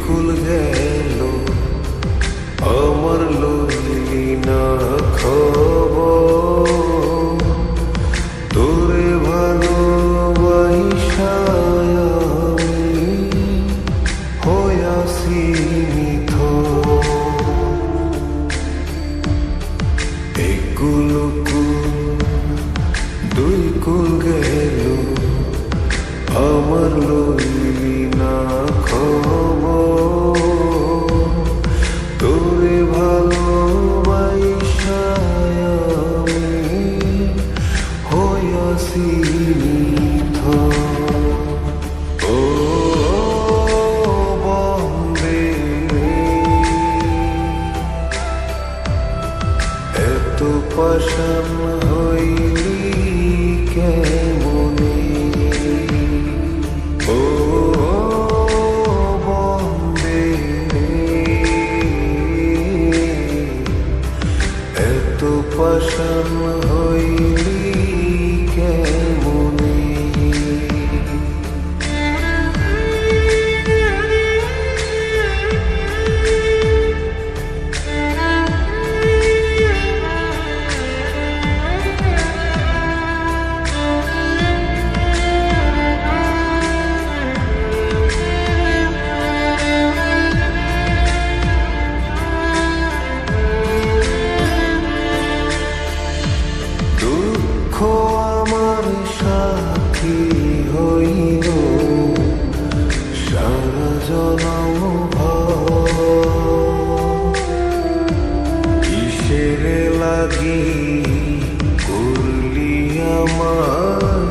কুল গেল আমার লইলি না খবর, তোরে ভালোবাসা আমি হইয়াছি নিথর। এক কুল দুই কুল গেল আমার লইলি না খবর, তোরে ভালোবাসা আমি হইয়াছি নিথর। ও বন্দে এত পাষাণ হইলি কেমনে, ও বন্দে এত পাষাণ হইলি কেমনে। দুঃখ আমার সাথী হইল সারা জনম ভর, কিসের লাগি করলি আমার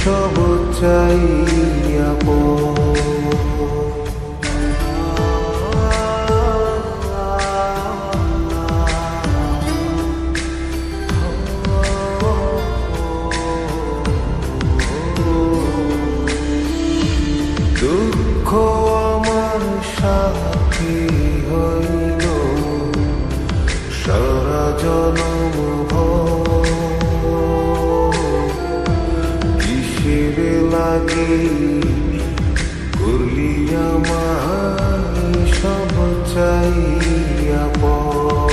সব চাইয়া দুঃখ আমার সাথী হইল সারা জনম ভর, কিসের লাগি করলি আমার সব চাইয়া পর।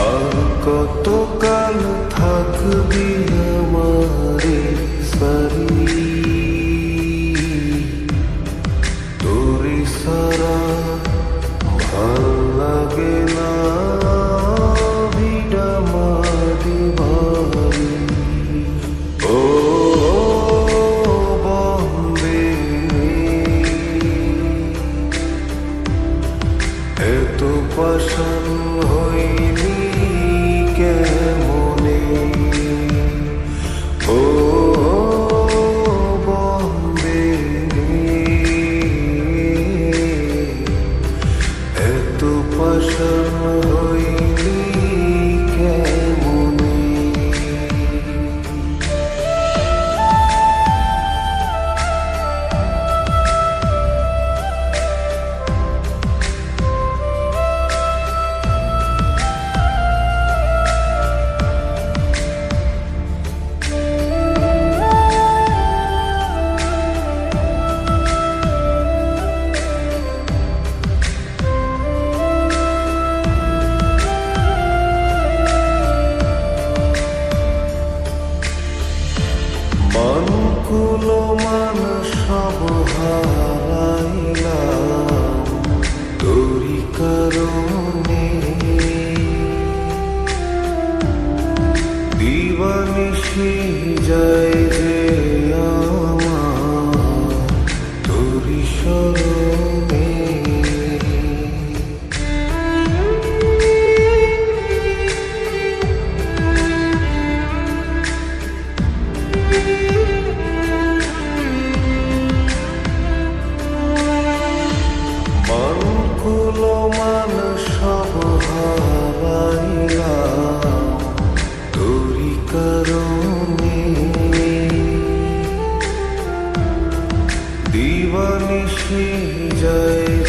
আর কতকাল থাকবি আমারে সারি, তোরে সারা ভাল লাগে না ভিড়া মাটি ভারি। ও বন্দে এত পাষাণ হইলি কেমনে, ও বন্দে এত পাষাণ হইলি কেমনে। মান কুল মান সব হারাইলাম তোরি কারণে, দিবানিশি যায় যে আমার তোরি স্মরণে। মান সব হারাইলাম তোরি কারণে, দিবানিশি যায়